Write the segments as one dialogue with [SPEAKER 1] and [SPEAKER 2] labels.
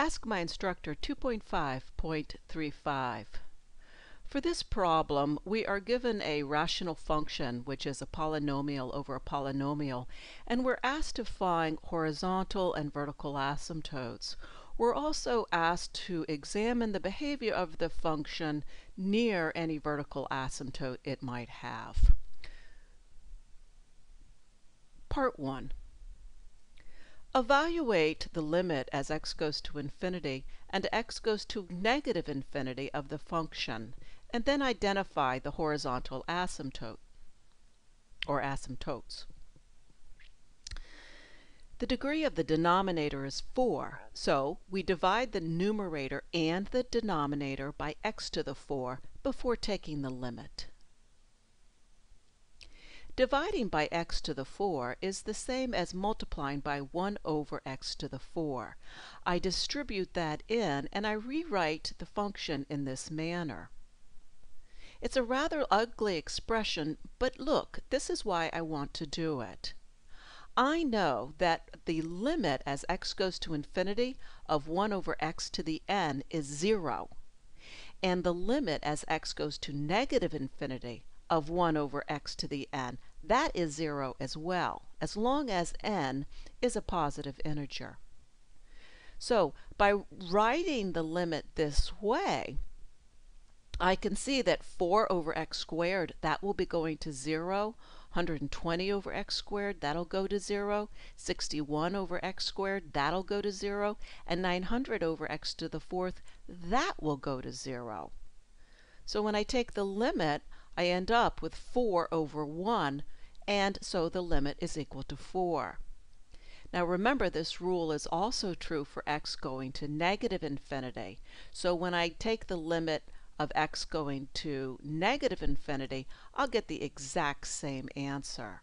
[SPEAKER 1] Ask My Instructor 2.5.35. For this problem, we are given a rational function, which is a polynomial over a polynomial, and we're asked to find horizontal and vertical asymptotes. We're also asked to examine the behavior of the function near any vertical asymptote it might have. Part 1. Evaluate the limit as x goes to infinity and x goes to negative infinity of the function, and then identify the horizontal asymptote, or asymptotes. The degree of the denominator is 4, so we divide the numerator and the denominator by x to the 4 before taking the limit. Dividing by x to the 4 is the same as multiplying by 1 over x to the 4. I distribute that in and I rewrite the function in this manner. It's a rather ugly expression, but look, this is why I want to do it. I know that the limit as x goes to infinity of 1 over x to the n is 0, and the limit as x goes to negative infinity of 1 over x to the n, that is 0 as well, as long as n is a positive integer. So by writing the limit this way, I can see that 4 over x squared, that will be going to 0. 120 over x squared, that'll go to 0. 61 over x squared, that'll go to 0. And 900 over x to the 4th, that will go to 0. So when I take the limit, I end up with 4 over 1, and so the limit is equal to 4. Now remember, this rule is also true for x going to negative infinity. So when I take the limit of x going to negative infinity, I'll get the exact same answer.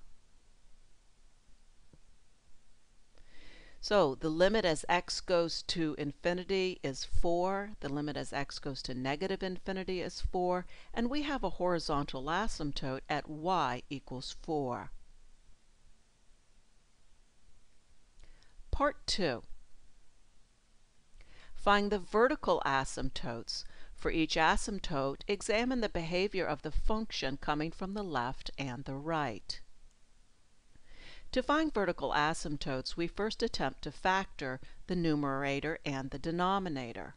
[SPEAKER 1] So the limit as x goes to infinity is 4, the limit as x goes to negative infinity is 4, and we have a horizontal asymptote at y equals 4. Part 2. Find the vertical asymptotes. For each asymptote, examine the behavior of the function coming from the left and the right. To find vertical asymptotes, we first attempt to factor the numerator and the denominator.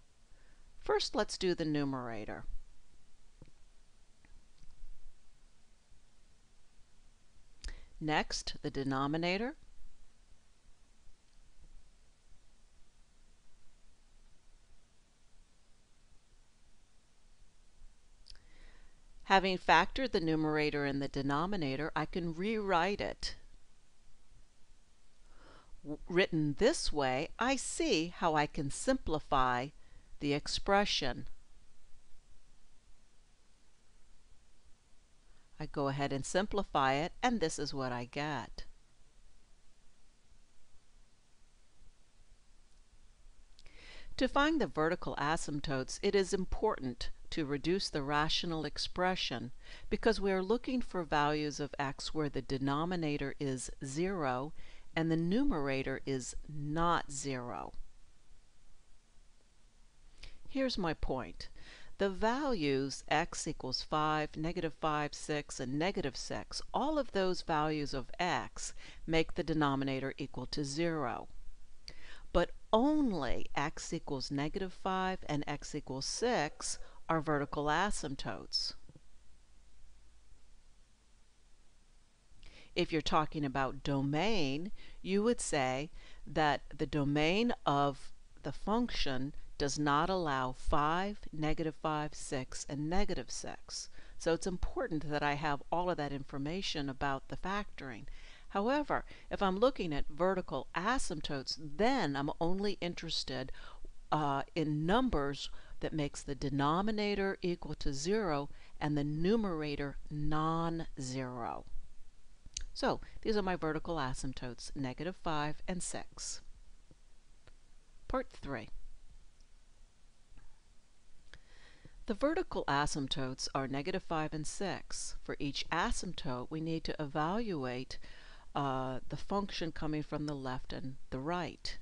[SPEAKER 1] First, let's do the numerator. Next, the denominator. Having factored the numerator and the denominator, I can rewrite it. Written this way, I see how I can simplify the expression. I go ahead and simplify it, and this is what I get. To find the vertical asymptotes, it is important to reduce the rational expression because we are looking for values of x where the denominator is 0 and the numerator is not 0. Here's my point. The values x equals 5, -5, 6, and -6, all of those values of x make the denominator equal to 0. But only x equals -5 and x equals 6 are vertical asymptotes. If you're talking about domain, you would say that the domain of the function does not allow 5, -5, 6, and -6. So it's important that I have all of that information about the factoring. However, if I'm looking at vertical asymptotes, then I'm only interested in numbers that makes the denominator equal to 0 and the numerator non-zero. So these are my vertical asymptotes, -5 and 6. Part 3. The vertical asymptotes are -5 and 6. For each asymptote, we need to evaluate the function coming from the left and the right.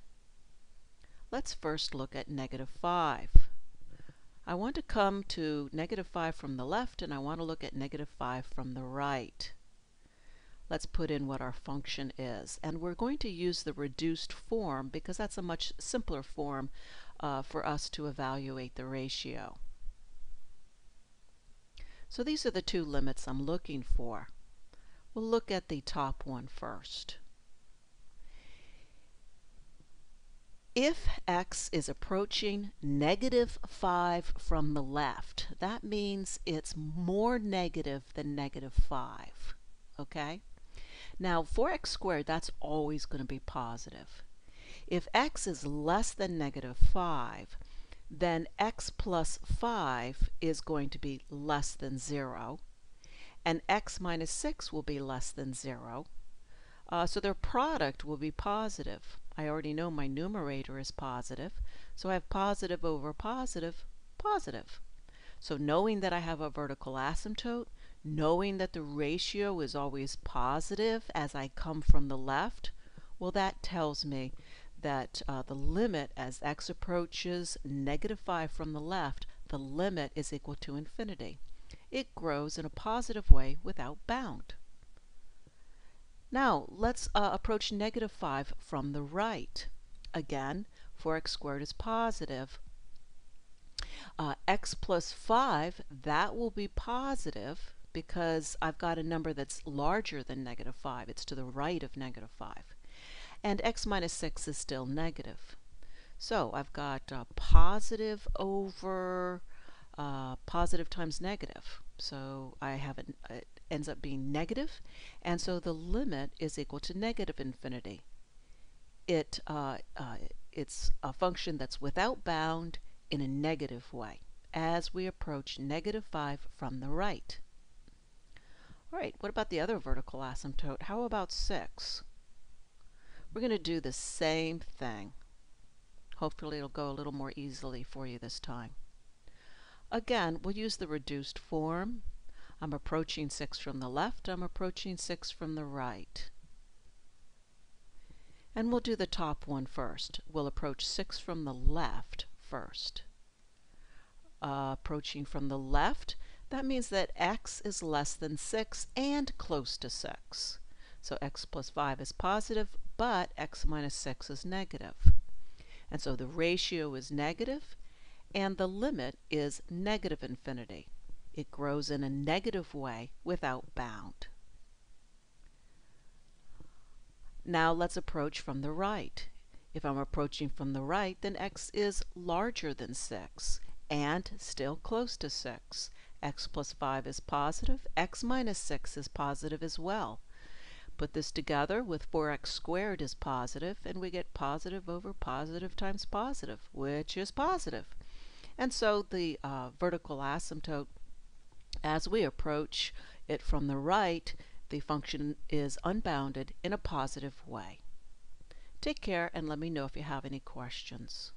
[SPEAKER 1] Let's first look at negative 5. I want to come to negative 5 from the left, and I want to look at negative 5 from the right. Let's put in what our function is. And we're going to use the reduced form because that's a much simpler form for us to evaluate the ratio. So these are the two limits I'm looking for. We'll look at the top one first. If x is approaching negative 5 from the left, that means it's more negative than negative 5. Okay? Now, for x squared, that's always going to be positive. If x is less than negative 5, then x plus 5 is going to be less than 0, and x minus 6 will be less than 0. So their product will be positive. I already know my numerator is positive, so I have positive over positive, positive. So knowing that I have a vertical asymptote, knowing that the ratio is always positive as I come from the left, well, that tells me that the limit as x approaches negative 5 from the left, the limit is equal to infinity. It grows in a positive way without bound. Now let's approach negative 5 from the right. Again, for x squared is positive. X plus 5, that will be positive because I've got a number that's larger than negative 5. It's to the right of negative 5. And x minus 6 is still negative. So I've got positive over positive times negative. So I have it ends up being negative, and so the limit is equal to negative infinity. It's a function that's without bound in a negative way as we approach negative 5 from the right. All right, what about the other vertical asymptote? How about 6? We're going to do the same thing. Hopefully it'll go a little more easily for you this time. Again, we'll use the reduced form. I'm approaching 6 from the left, I'm approaching 6 from the right. And we'll do the top one first. We'll approach 6 from the left first. Approaching from the left, that means that x is less than 6 and close to 6. So x plus 5 is positive, but x minus 6 is negative. And so the ratio is negative, and the limit is negative infinity. It grows in a negative way without bound. Now let's approach from the right. If I'm approaching from the right, then x is larger than 6 and still close to 6. X plus 5 is positive. X minus 6 is positive as well. Put this together with 4x squared is positive, and we get positive over positive times positive, which is positive. And so the vertical asymptote, as we approach it from the right, the function is unbounded in a positive way. Take care and let me know if you have any questions.